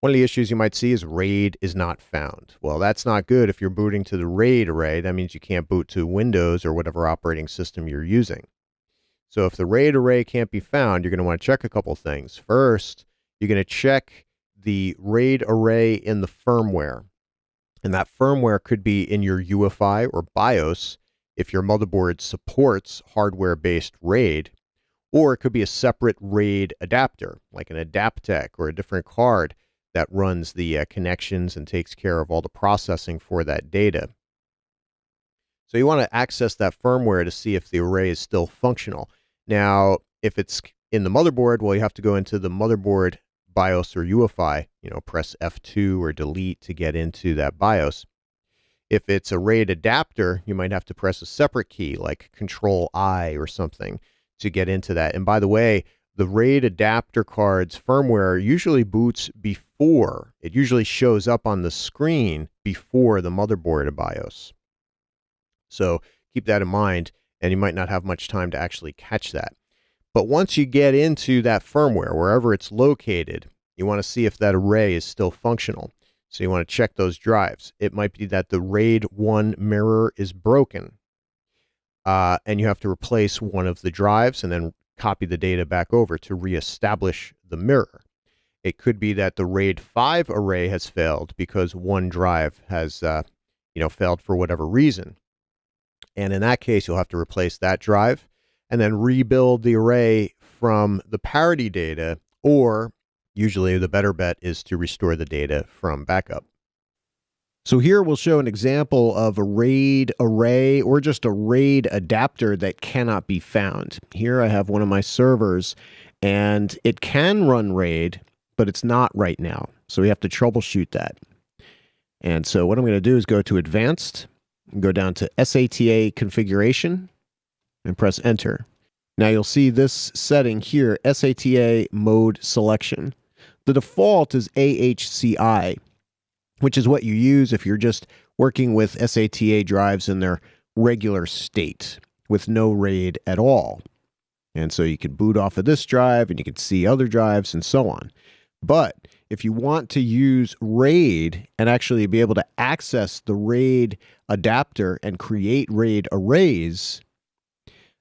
One of the issues you might see is RAID is not found. Well, that's not good if you're booting to the RAID array. That means you can't boot to Windows or whatever operating system you're using. So if the RAID array can't be found, you're going to want to check a couple things. First, you're going to check the RAID array in the firmware. And that firmware could be in your UEFI or BIOS if your motherboard supports hardware-based RAID, or it could be a separate RAID adapter, like an Adaptec or a different card that runs the connections and takes care of all the processing for that data. So you want to access that firmware to see if the array is still functional. Now, if it's in the motherboard, well, you have to go into the motherboard BIOS or UEFI, press F2 or delete to get into that BIOS. If it's a RAID adapter, you might have to press a separate key like Control I or something to get into that. And by the way, the RAID adapter card's firmware usually boots before. It usually shows up on the screen before the motherboard of BIOS. So keep that in mind, and you might not have much time to actually catch that. But once you get into that firmware, wherever it's located, you want to see if that array is still functional. So you want to check those drives. It might be that the RAID 1 mirror is broken, and you have to replace one of the drives and then copy the data back over to reestablish the mirror. It could be that the RAID 5 array has failed because one drive has failed for whatever reason. And in that case, you'll have to replace that drive and then rebuild the array from the parity data, or usually the better bet is to restore the data from backup. So here we'll show an example of a RAID array or just a RAID adapter that cannot be found. Here I have one of my servers, and it can run RAID, but it's not right now. So we have to troubleshoot that. And so what I'm going to do is go to Advanced, go down to SATA Configuration, and press Enter. Now you'll see this setting here, SATA Mode Selection. The default is AHCI, which is what you use if you're just working with SATA drives in their regular state with no RAID at all. And so you can boot off of this drive and you can see other drives and so on. But if you want to use RAID and actually be able to access the RAID adapter and create RAID arrays,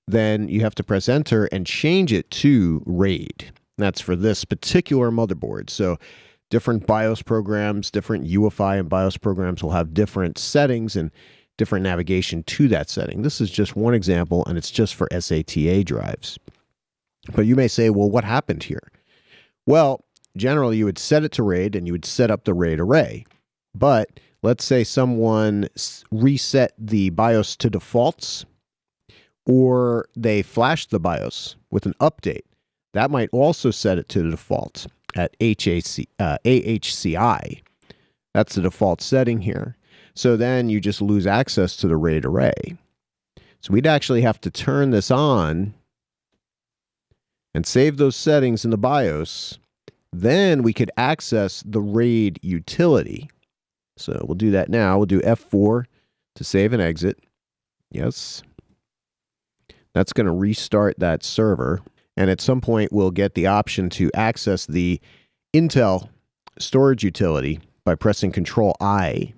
then you have to press Enter and change it to RAID. That's for this particular motherboard. So different BIOS programs, different UEFI and BIOS programs will have different settings and different navigation to that setting. This is just one example, and it's just for SATA drives. But you may say, well, what happened here? Well, generally, you would set it to RAID, and you would set up the RAID array. But let's say someone reset the BIOS to defaults, or they flashed the BIOS with an update. That might also set it to the default at AHCI. That's the default setting here. So then you just lose access to the RAID array. So we'd actually have to turn this on and save those settings in the BIOS. Then we could access the RAID utility. So we'll do that now. We'll do F4 to save and exit. Yes. That's going to restart that server. And at some point, we'll get the option to access the Intel storage utility by pressing Control I.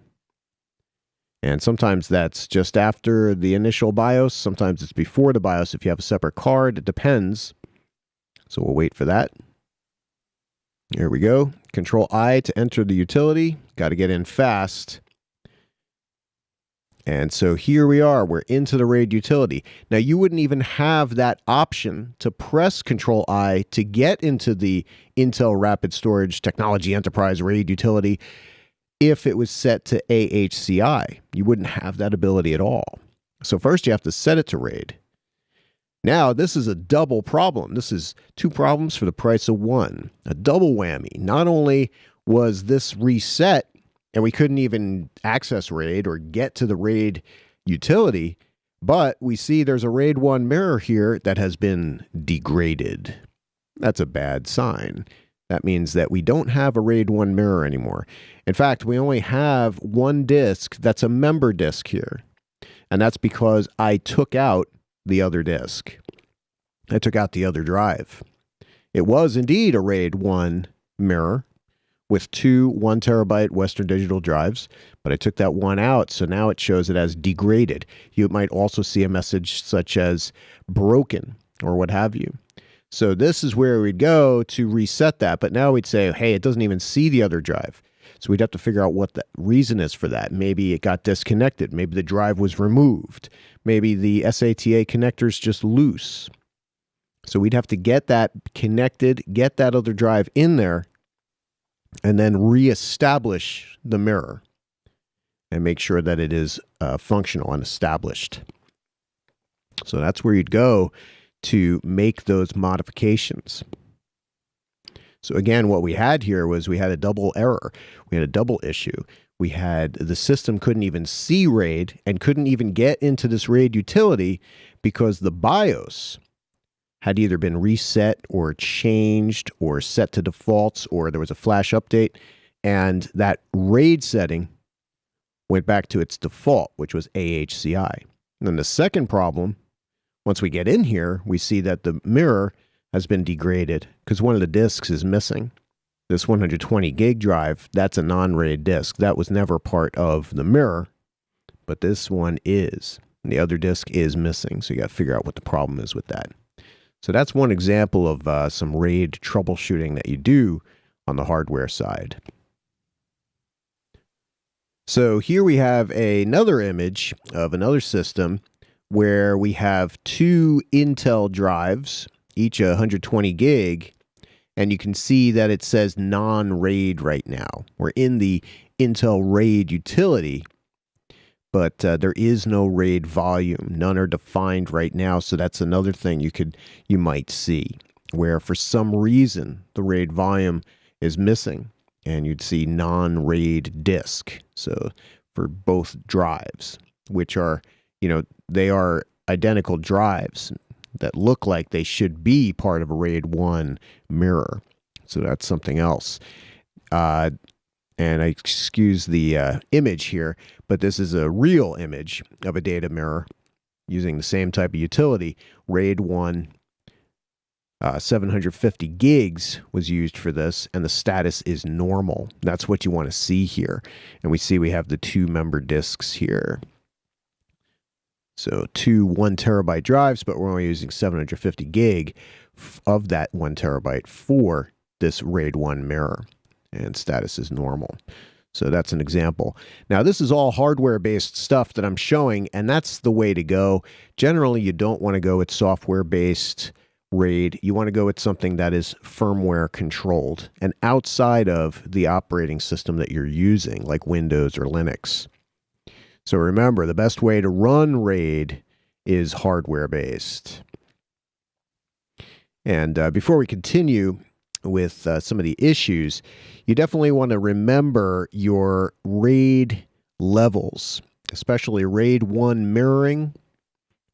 And sometimes that's just after the initial BIOS. Sometimes it's before the BIOS if you have a separate card. It depends. So we'll wait for that. Here we go. Control I to enter the utility. Got to get in fast. And so here we are. We're into the RAID utility. Now, you wouldn't even have that option to press Control I to get into the Intel Rapid Storage Technology Enterprise RAID utility if it was set to AHCI. You wouldn't have that ability at all. So first you have to set it to RAID. Now, this is a double problem. This is two problems for the price of one. A double whammy. Not only was this reset and we couldn't even access RAID or get to the RAID utility, but we see there's a RAID 1 mirror here that has been degraded. That's a bad sign. That means that we don't have a RAID 1 mirror anymore. In fact, we only have one disk that's a member disk here. And that's because I took out the other disk. I took out the other drive. It was indeed a RAID 1 mirror with two 1 terabyte Western Digital drives, but I took that one out, so now it shows it as degraded. You might also see a message such as broken or what have you. So this is where we'd go to reset that, but now we'd say, hey, it doesn't even see the other drive. So we'd have to figure out what the reason is for that. Maybe it got disconnected. Maybe the drive was removed. Maybe the SATA connector is just loose. So we'd have to get that connected, get that other drive in there, and then reestablish the mirror and make sure that it is functional and established. So that's where you'd go to make those modifications. So again, what we had here was we had a double error. We had a double issue. We had the system couldn't even see RAID and couldn't even get into this RAID utility because the BIOS had either been reset or changed or set to defaults, or there was a flash update, and that RAID setting went back to its default, which was AHCI. And then the second problem, once we get in here, we see that the mirror has been degraded because one of the disks is missing. This 120 gig drive, that's a non-RAID disk. That was never part of the mirror, but this one is. And the other disk is missing, so you got to figure out what the problem is with that. So that's one example of some RAID troubleshooting that you do on the hardware side. So here we have another image of another system where we have two Intel drives, each 120 gig, and you can see that it says non-RAID right now. We're in the Intel RAID utility, but there is no RAID volume. None are defined right now, so that's another thing you might see, where for some reason the RAID volume is missing, and you'd see non-RAID disk. So for both drives, which are, they are identical drives that look like they should be part of a RAID 1 mirror. So that's something else. And I excuse the image here, but this is a real image of a data mirror using the same type of utility. RAID 1 750 gigs was used for this, and the status is normal. That's what you want to see here. And we have the two member disks here. So two 1 terabyte drives, but we're only using 750 gig of that 1 terabyte for this RAID 1 mirror, and status is normal. So that's an example. Now, this is all hardware-based stuff that I'm showing, and that's the way to go. Generally, you don't want to go with software-based RAID. You want to go with something that is firmware controlled and outside of the operating system that you're using, like Windows or Linux. So remember, the best way to run RAID is hardware-based. And before we continue with some of the issues, you definitely want to remember your RAID levels, especially RAID 1 mirroring,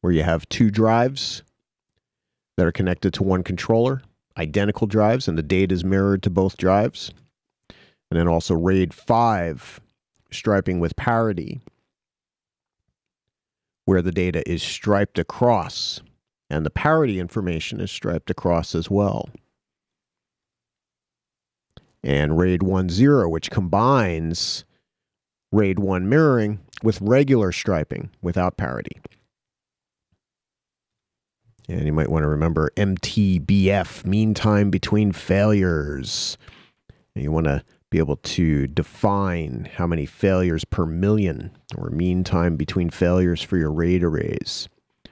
where you have two drives that are connected to one controller, identical drives, and the data is mirrored to both drives. And then also RAID 5 striping with parity, where the data is striped across, and the parity information is striped across as well. And RAID 1.0, which combines RAID 1 mirroring with regular striping without parity. And you might want to remember MTBF, mean time between failures. And you want to be able to define how many failures per million, or mean time between failures for your RAID arrays.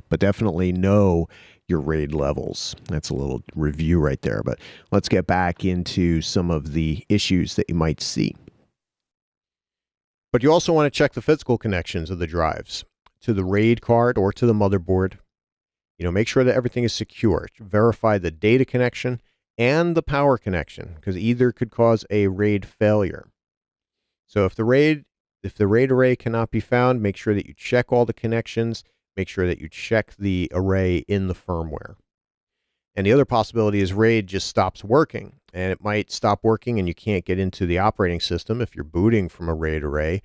But definitely know your RAID levels. That's a little review right there. But let's get back into some of the issues that you might see. But you also want to check the physical connections of the drives to the RAID card or to the motherboard. Make sure that everything is secure. Verify the data connection and the power connection, because either could cause a RAID failure. So if the RAID array cannot be found, make sure that you check all the connections. Make sure that you check the array in the firmware. And the other possibility is RAID just stops working, and it might stop working and you can't get into the operating system if you're booting from a RAID array.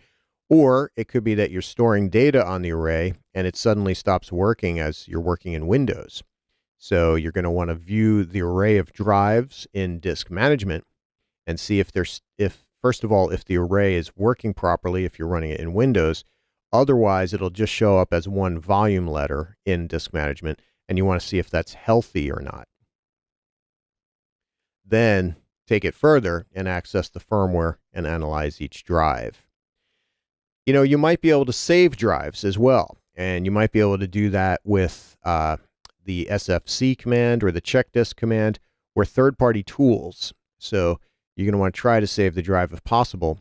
Or it could be that you're storing data on the array and it suddenly stops working as you're working in Windows. So you're going to want to view the array of drives in disk management and see if first of all, if the array is working properly, if you're running it in Windows. Otherwise, it'll just show up as one volume letter in disk management, and you want to see if that's healthy or not. Then take it further and access the firmware and analyze each drive. You might be able to save drives as well, and you might be able to do that with the SFC command or the check disk command or third-party tools. So you're going to want to try to save the drive if possible,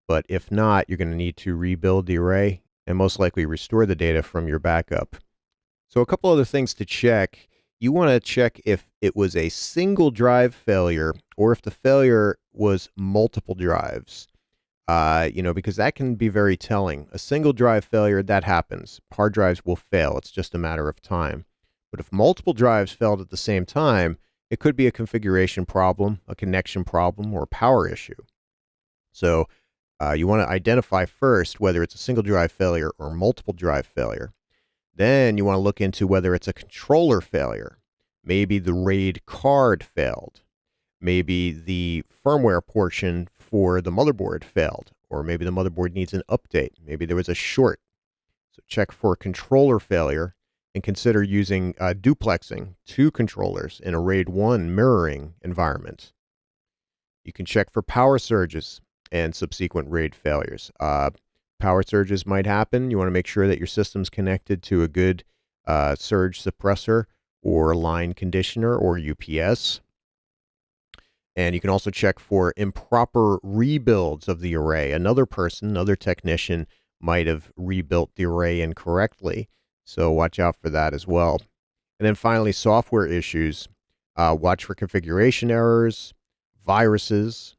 but if not, you're going to need to rebuild the array and most likely restore the data from your backup. So a couple other things to check. You want to check if it was a single drive failure or if the failure was multiple drives. Because that can be very telling. A single drive failure, that happens. Hard drives will fail. It's just a matter of time. But if multiple drives failed at the same time, it could be a configuration problem, a connection problem, or a power issue. So you want to identify first whether it's a single drive failure or multiple drive failure. Then you want to look into whether it's a controller failure. Maybe the RAID card failed. Maybe the firmware portion for the motherboard failed, or maybe the motherboard needs an update. Maybe there was a short. So check for controller failure and consider using duplexing 2 controllers in a RAID 1 mirroring environment. You can check for power surges and subsequent RAID failures. Power surges might happen. You want to make sure that your system's connected to a good surge suppressor or line conditioner or UPS. And you can also check for improper rebuilds of the array. Another technician might have rebuilt the array incorrectly. So watch out for that as well. And then finally, software issues. Watch for configuration errors, viruses,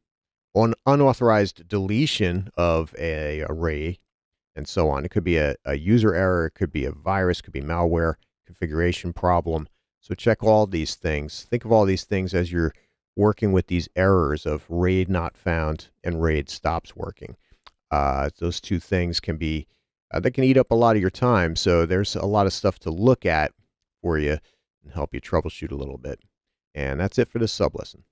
unauthorized deletion of an array, and so on. It could be a user error. It could be a virus. It could be malware, configuration problem. So check all these things. Think of all these things as you're working with these errors of RAID not found and RAID stops working. Those two things can be, that can eat up a lot of your time. So there's a lot of stuff to look at for you and help you troubleshoot a little bit. And that's it for this sub lesson.